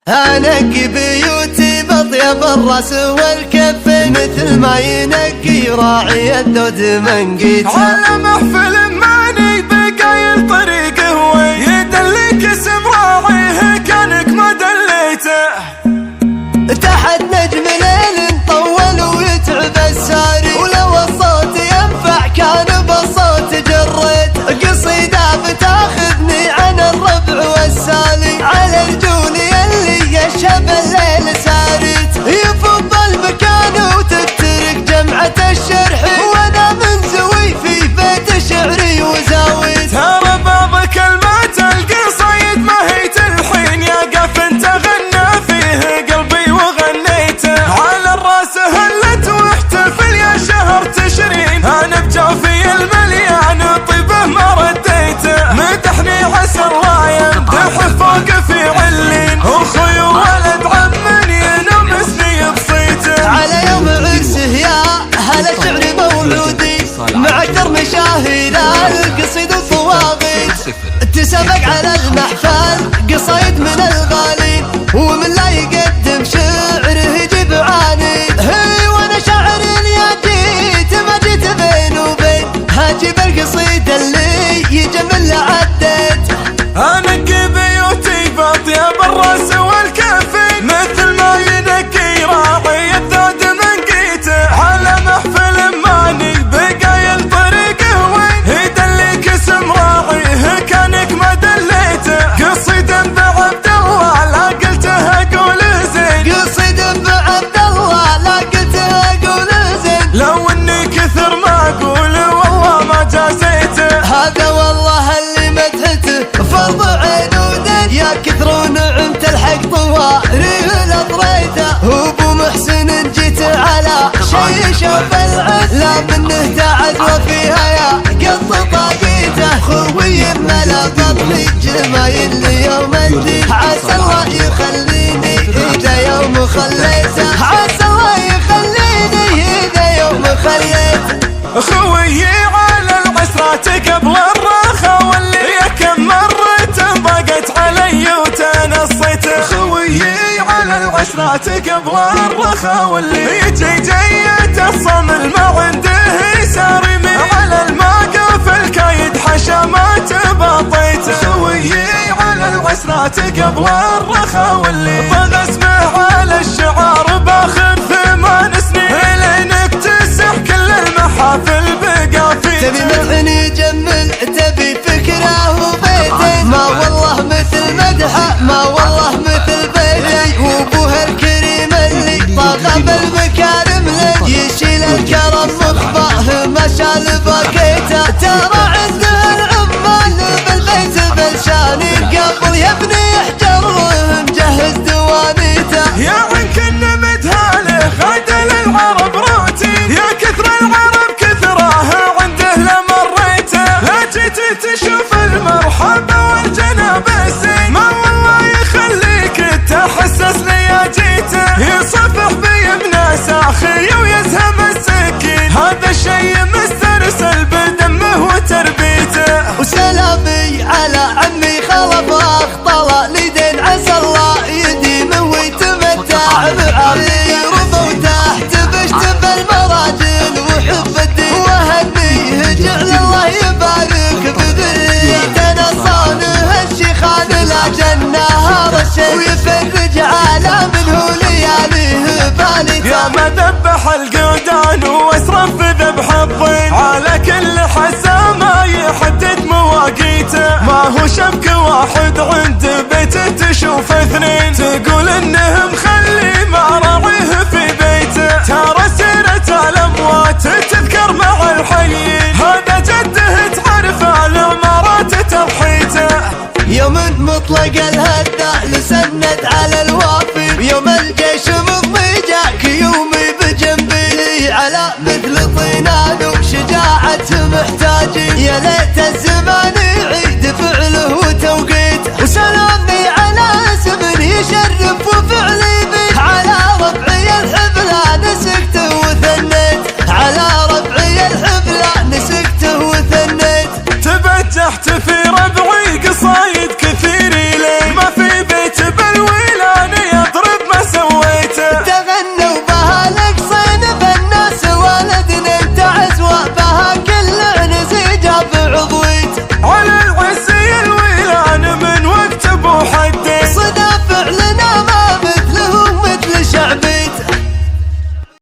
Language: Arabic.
انقي بيوتي بطيب الراس والكفين مثل ما ينقي راعي الدود منقيته. على محفل ماني بقايل طريقه ويدلك اسم راعيه كانك ما دليته. تحت نجم ليل طول ويتعب الساري ولو الصوت ينفع كان بالصوت جريت. قصيدة بتاخذني عن الربع والسالي على الجولي اللي يشهب الليل ساريت. يفض المكان وتترك جمعة الشرح وانا منزوي في بيت شعري وزاويت. ترى بعض كلمات القصايد ما هي تلحين يا قف انت غنى فيه قلبي وغنيته. على الراس هلت واحتفل يا شهر تشرين انا بجوفي المليان طيبه ما رديته. مدحني عسى الله يمدح فوق في علين اخوي وولد عم ينمسني بصيته. على يوم عرسه يا هلا شعري مولودي مع اكثر مشاهير القصيد والطواغيت. تسابق على المحفل قصايد من الغالين ومن لا يقدم شعره يجيب عنيد. هي وانا شاعر يا جيت ما جيت بين وبين هجيب القصيد اللي يجمل عديت. انقي بيوتي بطيب الراس والكفين مثل ما ينقي راعي الذود منقيته. على محفل ماني بقايل طريقه وين يدلك اسم راعيه كانك ما دليته. قصيدة بعبد الله لا قلتها قول زين. قصيدة بعبد الله لا قلتها قول زين. لو اني كثر ما اقول والله ما جازيته. هذا والله اللي مدحته فرض عين ودين يا كثر ونعمت الحق طواري لطريته. وابو محسن جيت على شي شوف العد لا منه تعد وفيها يا قط طاقيته. خوي ملا بطني جمايل ليوم الدين عسى الله يخليني اذا يوم خليته. عسى الله يخليني اذا يوم خليته. خوي على العسرات قبل الرخا واللي كم مرة ضاقت علي وتنصيته. خوي على العسرات قبل الرخا واللي جيت الصمل ما عنده ساري من على الموقف الكايد حشمات باطيته. خوي على العسرات قبل الرخا واللي طغى اسمه على الشعار باخذ 8 سنين لين اكتسح كل المحافل بقى فيه. تبي مدحني جمل تبي فكره وبيتي ما والله مثل مدحه ما والله مثل بيتي. وابوها الكريم اللي طاغى بالمكارم لين يشيل الكرم مخباه ما شال باكيته. ترى عنده العمال بالبيت بلشانين قبل يبني يحجر مجهز دوانيته. يا عن كنا مدهاله غادل العرب روتين يا كثر العرب كثره عنده لمريته. لا جيت تشوف المرحبا والجناب الزين ما والله يخليك تحسس لي يا جيته. يصفح بيمنى ساخي ويزهم السكين هذا الشي مسترسل بدمه وتربيته. وسلامي على عمي خلف اخطله لدين عسى الله يديم ويتمتع بعافيه. ربو تحت بشت بالمراجل وحب الدين وهنيه جعل الله يبارك بذريته. نصانه الشيخان لا جنه رشد ويفرج على منه لياليه بالته. يا ما ذبح القودان واسرف ذبح الضين على كل حسا ما يحدد مواقيته. ما هو شبك واحد عند بيته تشوف 2 تقول انه مخلي ما راعيه في بيته. ترى سيرة الاموات تذكر مع الحيين هذا جده تعرف الامارات تضحيته. يوم مطلق الهدى لسند على